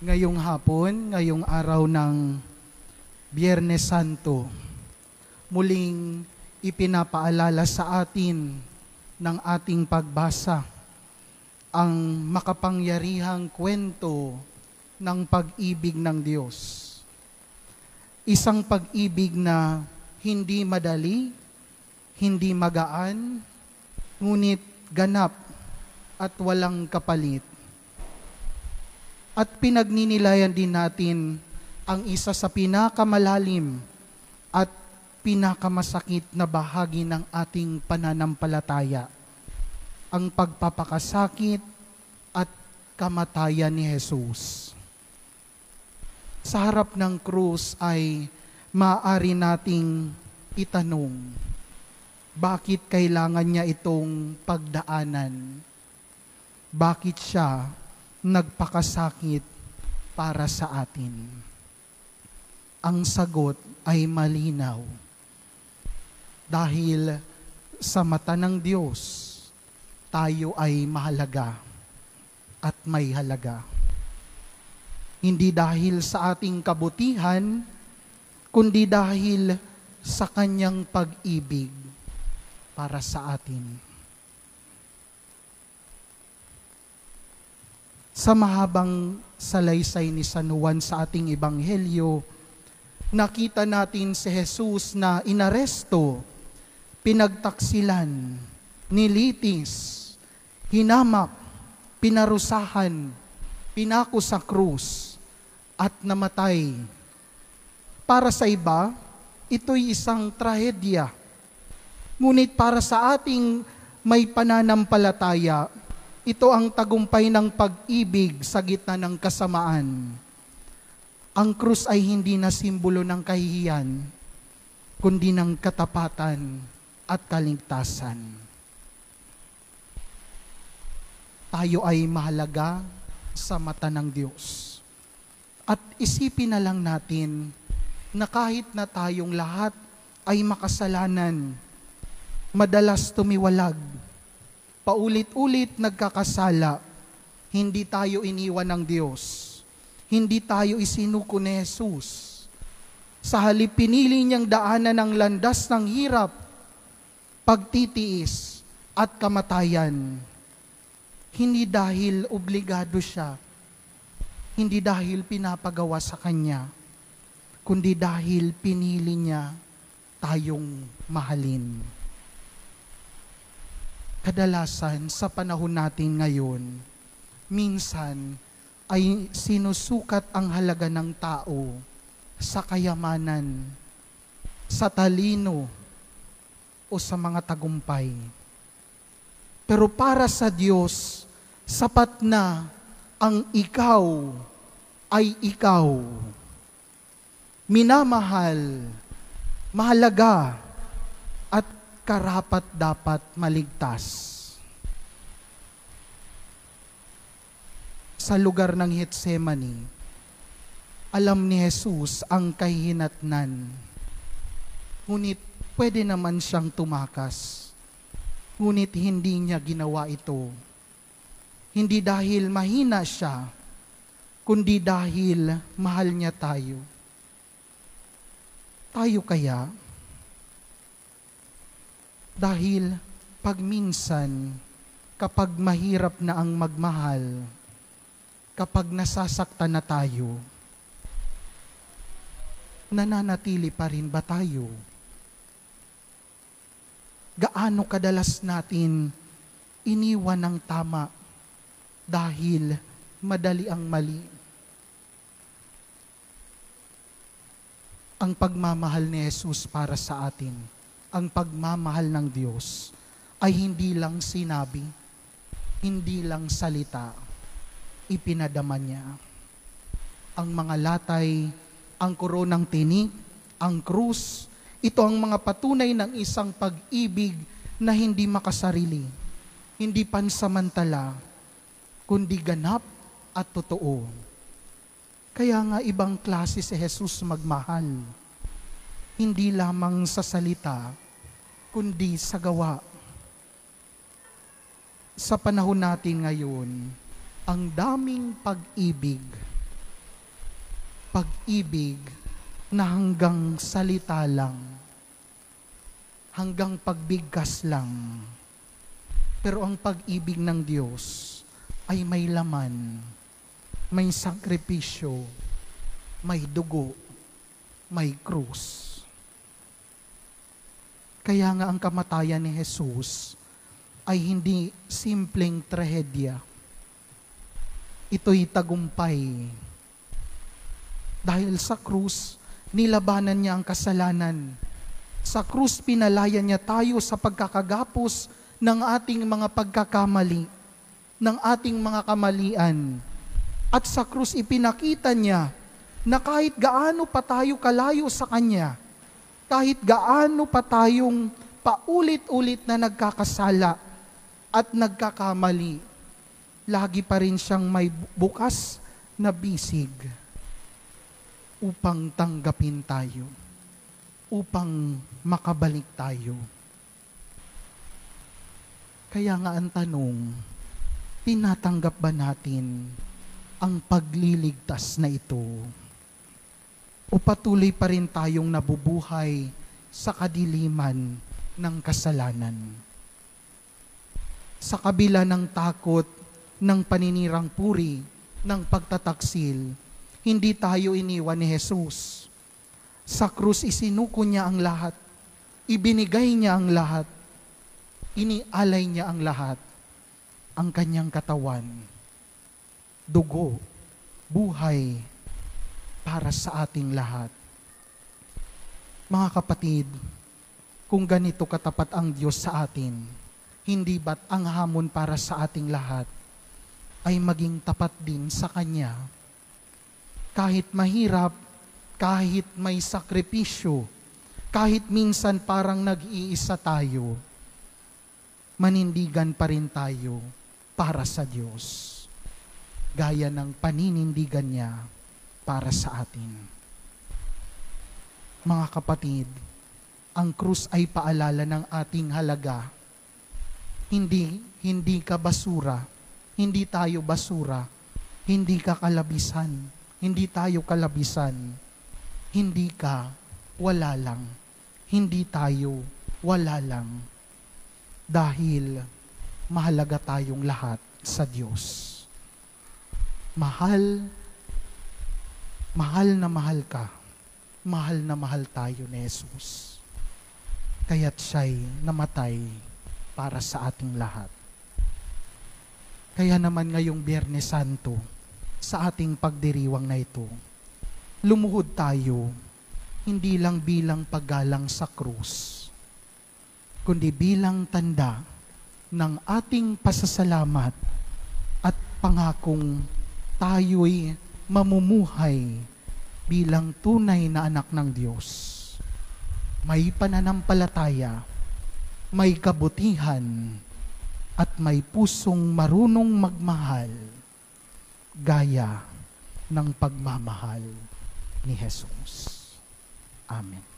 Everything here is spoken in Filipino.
Ngayong hapon, ngayong araw ng Biyernes Santo, muling ipinapaalala sa atin ng ating pagbasa ang makapangyarihang kwento ng pag-ibig ng Diyos. Isang pag-ibig na hindi madali, hindi magaan, ngunit ganap at walang kapalit. At pinagninilayan din natin ang isa sa pinakamalalim at pinakamasakit na bahagi ng ating pananampalataya, ang pagpapakasakit at kamatayan ni Jesus. Sa harap ng krus ay maaari nating itanong, bakit kailangan niya itong pagdaanan? Bakit siya nagpakasakit para sa atin? Ang sagot ay malinaw. Dahil sa mata ng Diyos, tayo ay mahalaga at may halaga. Hindi dahil sa ating kabutihan, kundi dahil sa kanyang pag-ibig para sa atin. Sa mahabang salaysay ni San Juan sa ating ebanghelyo, nakita natin si Jesus na inaresto, pinagtaksilan, nilitis, hinamak, pinarusahan, pinako sa krus, at namatay. Para sa iba, ito'y isang trahedya. Ngunit para sa ating may pananampalataya, ito ang tagumpay ng pag-ibig sa gitna ng kasamaan. Ang krus ay hindi na simbolo ng kahihiyan, kundi ng katapatan at kaligtasan. Tayo ay mahalaga sa mata ng Diyos. At isipin na lang natin na kahit na tayong lahat ay makasalanan, madalas tumiwalag, paulit-ulit nagkakasala, hindi tayo iniwan ng Diyos. Hindi tayo isinuko ni Jesus. Sa halip pinili niyang daanan ng landas ng hirap, pagtitiis at kamatayan. Hindi dahil obligado siya, hindi dahil pinapagawa sa kanya, kundi dahil pinili niya tayong mahalin. Kadalasan sa panahon natin ngayon, minsan ay sinusukat ang halaga ng tao sa kayamanan, sa talino, o sa mga tagumpay. Pero para sa Diyos, sapat na ang ikaw ay ikaw. Minamahal, mahalaga, at karapat-dapat maligtas. Sa lugar ng Getsemani, alam ni Jesus ang kahihinatnan. Ngunit pwede naman siyang tumakas. Ngunit hindi niya ginawa ito. Hindi dahil mahina siya, kundi dahil mahal niya tayo. Tayo kaya? Dahil pag minsan, kapag mahirap na ang magmahal, kapag nasasaktan na tayo, nananatili pa rin ba tayo? Gaano kadalas natin iniwan ng tama dahil madali ang mali? Ang pagmamahal ni Jesus para sa atin, ang pagmamahal ng Diyos ay hindi lang sinabi, hindi lang salita, ipinadama niya. Ang mga latay, ang koronang tinik, ang krus, ito ang mga patunay ng isang pag-ibig na hindi makasarili, hindi pansamantala, kundi ganap at totoo. Kaya nga ibang klase si Jesus magmahal, hindi lamang sa salita, kundi sa gawa. Sa panahon natin ngayon, ang daming pag-ibig, pag-ibig na hanggang salita lang, hanggang pagbigkas lang. Pero ang pag-ibig ng Diyos ay may laman, may sakripisyo, may dugo, may krus. Kaya nga ang kamatayan ni Jesus ay hindi simpleng trahedya. Ito'y tagumpay. Dahil sa krus, nilabanan niya ang kasalanan. Sa krus, pinalaya niya tayo sa pagkakagapos ng ating mga pagkakamali, ng ating mga kamalian. At sa krus, ipinakita niya na kahit gaano pa tayo kalayo sa Kanya, kahit gaano pa tayong paulit-ulit na nagkakasala at nagkakamali, lagi pa rin siyang may bukas na bisig upang tanggapin tayo, upang makabalik tayo. Kaya nga ang tanong, tinatanggap ba natin ang pagliligtas na ito? O patuloy pa rin tayong nabubuhay sa kadiliman ng kasalanan? Sa kabila ng takot, ng paninirang puri, ng pagtataksil, hindi tayo iniwan ni Jesus. Sa krus, isinuko niya ang lahat. Ibinigay niya ang lahat. Inialay niya ang lahat. Ang kanyang katawan, dugo, buhay, para sa ating lahat. Mga kapatid, kung ganito katapat ang Diyos sa atin, hindi ba't ang hamon para sa ating lahat ay maging tapat din sa Kanya? Kahit mahirap, kahit may sakripisyo, kahit minsan parang nag-iisa tayo, manindigan pa rin tayo para sa Diyos, gaya ng paninindigan niya para sa atin. Mga kapatid, ang krus ay paalala ng ating halaga. Hindi ka basura, hindi tayo basura, hindi ka kalabisan, hindi tayo kalabisan, hindi ka wala lang, hindi tayo wala lang. Dahil mahalaga tayong lahat sa Diyos. Mahal ka. Mahal na mahal tayo ni Jesus. Kaya't siya'y namatay para sa ating lahat. Kaya naman ngayong Biyernes Santo, sa ating pagdiriwang na ito, lumuhod tayo, hindi lang bilang paggalang sa krus, kundi bilang tanda ng ating pasasalamat at pangakong tayo'y mamumuhay bilang tunay na anak ng Diyos. May pananampalataya, may kabutihan, at may pusong marunong magmahal, gaya ng pagmamahal ni Jesus. Amen.